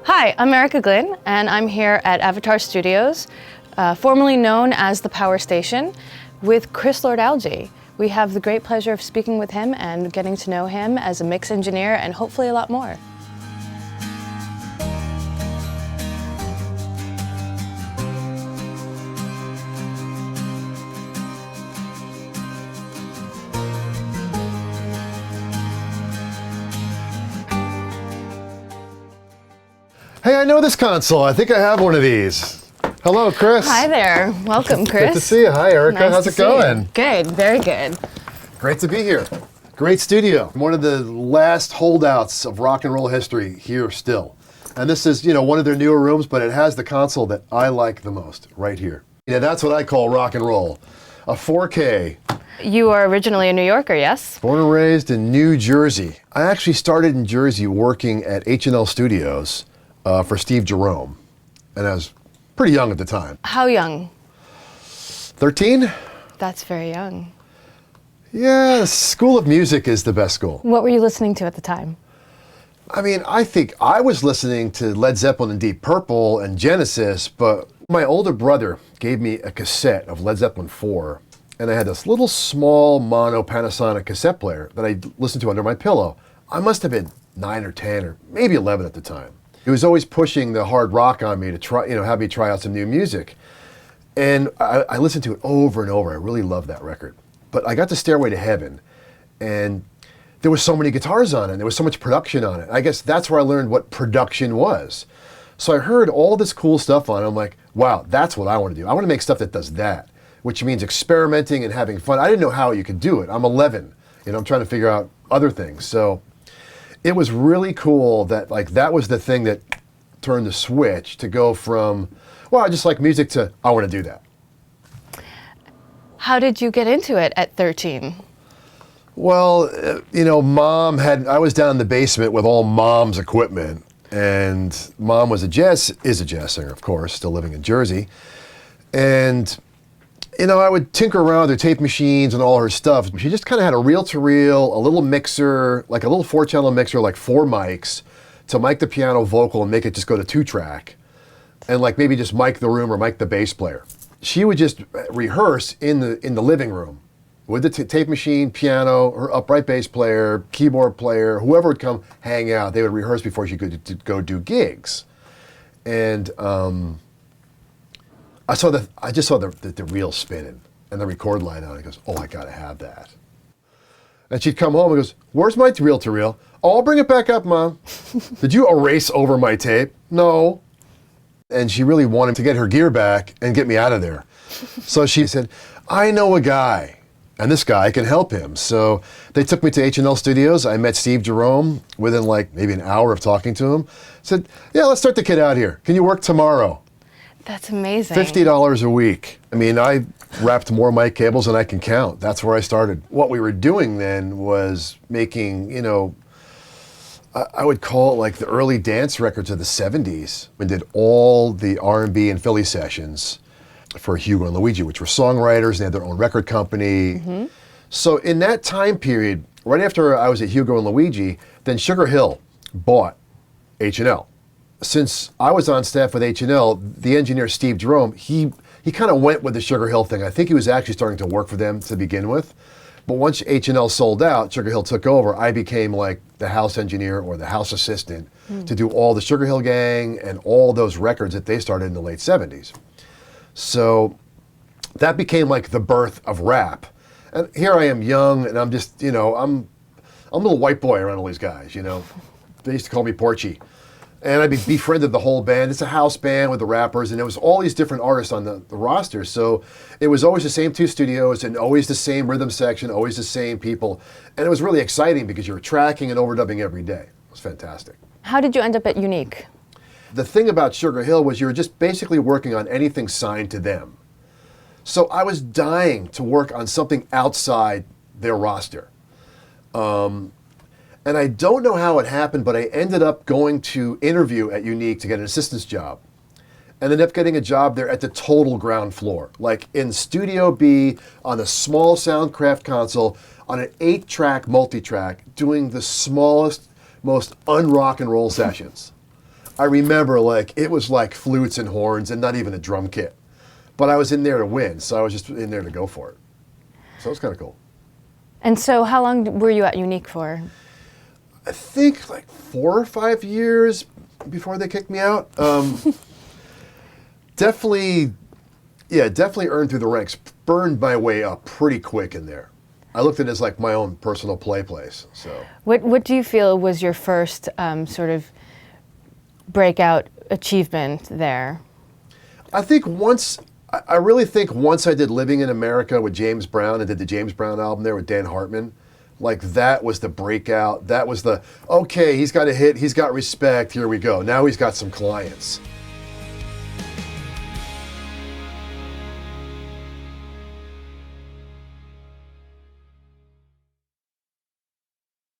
Hi, I'm Erica Glyn, and I'm here at Avatar Studios, formerly known as the Power Station, with Chris Lord-Alge. We have the great pleasure of speaking with him and getting to know him as a mix engineer and hopefully a lot more. Hey, I know this console. I think I have one of these. Hello, Chris. Hi there. Welcome, Chris. Good to see you. Hi, Erica. Nice How's it going? Good, very good. Great to be here. Great studio. One of the last holdouts of rock and roll history here still. And this is, one of their newer rooms, but it has the console that I like the most right here. Yeah, that's what I call rock and roll. A 4K. You are originally a New Yorker, yes? Born and raised in New Jersey. I actually started in Jersey working at H&L Studios for Steve Jerome. And I was pretty young at the time. How young? 13? That's very young. Yeah, the School of Music is the best school. What were you listening to at the time? I mean, I think I was listening to Led Zeppelin and Deep Purple and Genesis, but my older brother gave me a cassette of Led Zeppelin 4, and I had this little small mono Panasonic cassette player that I listened to under my pillow. I must have been 9 or 10 or maybe 11 at the time. He was always pushing the hard rock on me to try, have me try out some new music. And I listened to it over and over. I really loved that record. But I got to Stairway to Heaven, and there was so many guitars on it, and there was so much production on it. I guess that's where I learned what production was. So I heard all this cool stuff on it. I'm like, wow, that's what I want to do. I want to make stuff that does that, which means experimenting and having fun. I didn't know how you could do it. I'm 11. I'm trying to figure out other things. So it was really cool that that was the thing that turned the switch to go from, well, I just like music to, I want to do that. How did you get into it at 13? Well, I was down in the basement with all Mom's equipment, and Mom is a jazz singer, of course, still living in Jersey. And, I would tinker around with her tape machines and all her stuff. She just kind of had a reel-to-reel, a little mixer, like a little 4-channel mixer, like 4 mics, to mic the piano vocal and make it just go to 2-track, and maybe just mic the room or mic the bass player. She would just rehearse in the living room with the tape machine, piano, her upright bass player, keyboard player, whoever would come hang out. They would rehearse before she could go do gigs. And I just saw the reel spinning and the record line on. He goes, oh, I gotta have that. And she'd come home and goes, where's my reel-to-reel? Oh, I'll bring it back up, Mom. Did you erase over my tape? No. And she really wanted to get her gear back and get me out of there. So she said, I know a guy, and this guy can help him. So they took me to H&L Studios. I met Steve Jerome within maybe an hour of talking to him. Said, yeah, let's start the kid out here. Can you work tomorrow? That's amazing. $50 a week. I mean, I wrapped more mic cables than I can count. That's where I started. What we were doing then was making, I would call it the early dance records of the 70s. We did all the R&B and Philly sessions for Hugo and Luigi, which were songwriters. They had their own record company. Mm-hmm. So in that time period, right after I was at Hugo and Luigi, then Sugar Hill bought H&L. Since I was on staff with H&L, the engineer Steve Jerome, he kind of went with the Sugar Hill thing. I think he was actually starting to work for them to begin with. But once H&L sold out, Sugar Hill took over, I became the house engineer or the house assistant to do all the Sugar Hill Gang and all those records that they started in the late 70s. So that became the birth of rap. And here I am young, and I'm just, I'm a little white boy around all these guys, They used to call me Porchy. And I befriended the whole band. It's a house band with the rappers, and there was all these different artists on the roster. So it was always the same 2 studios and always the same rhythm section, always the same people. And it was really exciting because you were tracking and overdubbing every day. It was fantastic. How did you end up at Unique? The thing about Sugar Hill was you were just basically working on anything signed to them. So I was dying to work on something outside their roster. And I don't know how it happened, but I ended up going to interview at Unique to get an assistant's job. And ended up getting a job there at the total ground floor, in Studio B on a small Soundcraft console on an 8-track multi-track, doing the smallest, most un-rock and roll sessions. I remember like it was like flutes and horns and not even a drum kit. But I was in there to win, so I was just in there to go for it. So it was kind of cool. And so how long were you at Unique for? I think like 4 or 5 years before they kicked me out. Definitely earned through the ranks. Burned my way up pretty quick in there. I looked at it as like my own personal play place. So, what do you feel was your first sort of breakout achievement there? I really think once I did Living in America with James Brown and did the James Brown album there with Dan Hartman, like that was the breakout. That was the, okay, he's got a hit, he's got respect, here we go. Now he's got some clients.